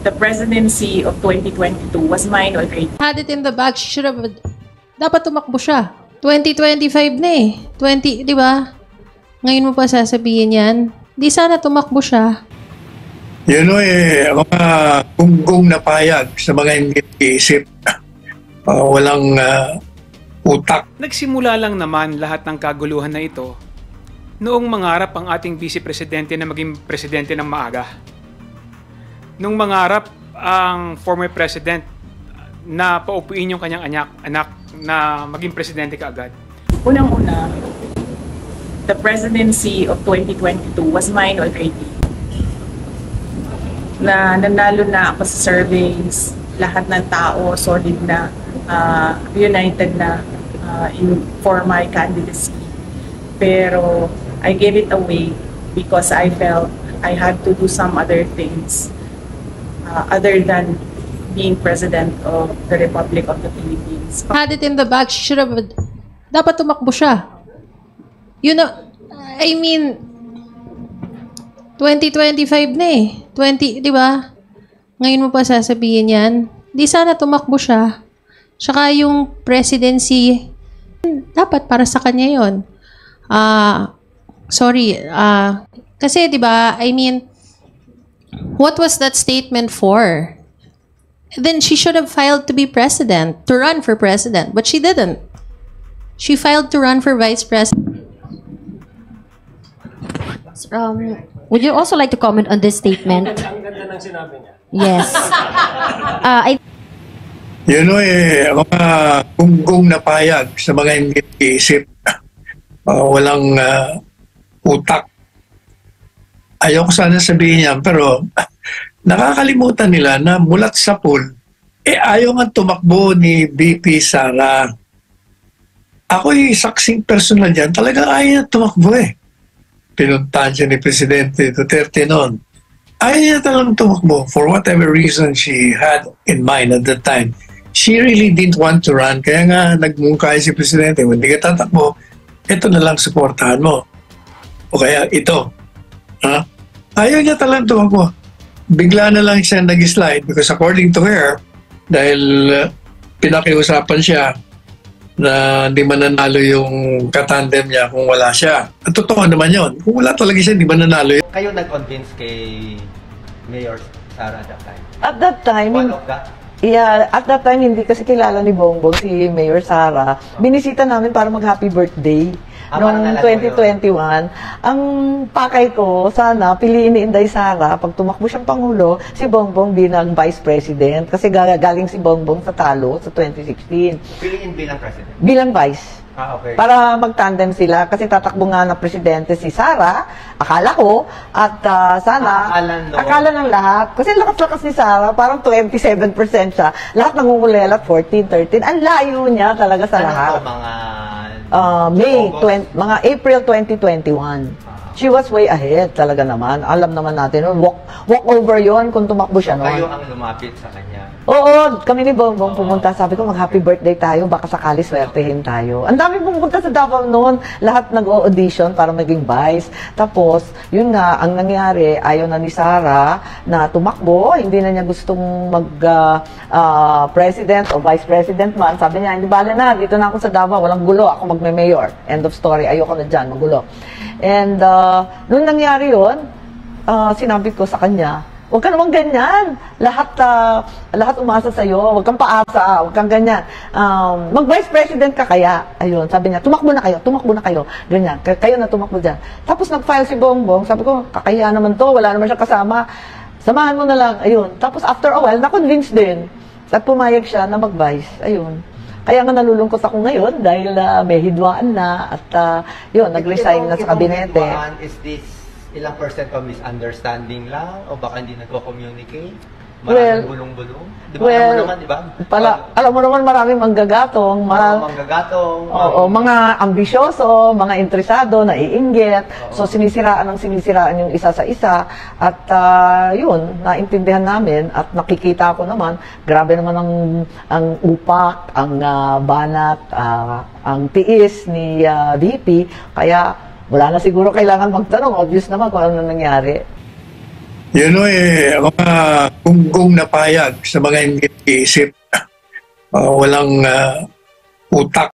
the presidency of 2022 was mine already. Had it in the bag, she should have, dapat tumakbo siya. 2025 na eh. 20, di ba? Ngayon mo pa sasabihin yan. Di sana tumakbo siya. Mga gunggong na payag sa mga hindi isip. Walang utak. Nagsimula lang naman lahat ng kaguluhan na ito noong mangarap ang ating Vice Presidente na maging presidente ng maaga. Nung mangarap ang former president na paupuin yung kanyang anak na maging presidente kaagad. Unang-una, the presidency of 2022 was mine already. Na nanalo na ako sa surveys, lahat ng tao solid na, united na for my candidacy. Pero I gave it away because I felt I had to do some other things other than being President of the Republic of the Philippines. Had it in the bag, she should have, dapat tumakbo siya. I mean, 2025 na eh. 20, di ba? Ngayon mo pa sasabihin yan. Di sana tumakbo siya. Tsaka yung presidency, dapat para sa kanya yun. Kasi di ba, I mean, what was that statement for? Then she should have filed to be president, to run for president, but she didn't. She filed to run for vice president. Would you also like to comment on this statement? Ang ganda ng sinabi niya. Yes. Mga gunggong na payag sa mga hindi isip. Walang utak. Ayoko sana sabihin yan, pero nakakalimutan nila na mulat sa pool, ayaw nga tumakbo ni VP Sara. Ako'y saksing personal dyan, talaga ayaw niya tumakbo eh. Pinuntahan siya ni Presidente Duterte noon. Ayaw niya talagang tumakbo for whatever reason she had in mind at that time. She really didn't want to run, kaya nga nagmungkay si Presidente, hindi ka tatakbo, ito na lang suportahan mo. O kaya ito. Ayaw niya talagang tumakbo. Bigla na lang siya nag-slide because according to her, dahil pinakiusapan siya na hindi mananalo yung katandem niya kung wala siya. At totoo naman yun. Kung wala talaga siya, hindi mananalo yun. Kayo nag-convince kay Mayor Sara that time? At that time, One of that? yeah, at that time, hindi kasi kilala ni Bongbong si Mayor Sara. Binisita namin para mag-happy birthday. Noong 2021, ang pakay ko, sana piliin ni Inday Sara, pag tumakbo siyang Pangulo, si Bongbong bilang Vice President. Kasi galing si Bongbong sa talo sa 2016. Piliin bilang President? Bilang Vice. Okay. Para mag-tandem sila. Kasi tatakbo nga na Presidente si Sara, akala ko, at sana, akala ng lahat. Kasi lakas-lakas ni Sara, parang 27% siya. Lahat nangungulela, 14, 13. Ang layo niya talaga sa lahat. Ano mga... mga April 2021. She was way ahead talaga naman. Alam naman natin, walk over yon kung tumakbo siya noon. Kayo ang lumapit sa kanya? Oo, kami ni Bongbong pumunta. Sabi ko, mag-happy birthday tayo, baka sakali swertehin tayo. Ang dami pumunta sa Davao noon. Lahat nag-audition para maging vice. Tapos, yun nga, ang nangyari, ayaw na ni Sara na tumakbo. Hindi na niya gustong mag-president o vice president man. Sabi niya, hindi bala na, dito na ako sa Davao, walang gulo, ako magme-mayor. End of story, ayoko na dyan, magulo. And nung nangyari yun, sinabi ko sa kanya, huwag ka naman ganyan. Lahat umasa sa'yo. Huwag kang paasa. Huwag kang ganyan. Mag-vice president ka kaya. Ayun, sabi niya, tumakbo na kayo. Ganyan, kayo na tumakbo dyan. Tapos nag-file si Bongbong. Sabi ko, kakaya naman to. Wala naman siya kasama. Samahan mo na lang. Ayun. Tapos after a while, na-convince din. At pumayag siya na mag-vice. Ayun. Kaya nga nalulungkot ako ngayon dahil may hidwaan na at yun, nag-resign na sa kabinete. Is this ilang percent of misunderstanding lang o baka hindi nagko-communicate? Maraming bulong-bulong? Di ba alam mo naman, di ba? Alam mo naman maraming manggagatong. Oo, mga ambisyoso, mga interesado, naiinggit. So sinisiraan yung isa sa isa. At yun, naintindihan namin at nakikita ko naman, grabe naman ang upak, ang banat, ang tiis ni VP. Kaya wala na siguro kailangan magtanong. Obvious naman kung ano nangyari. Yun o mga gunggong na payag sa mga hindi isip, walang utak.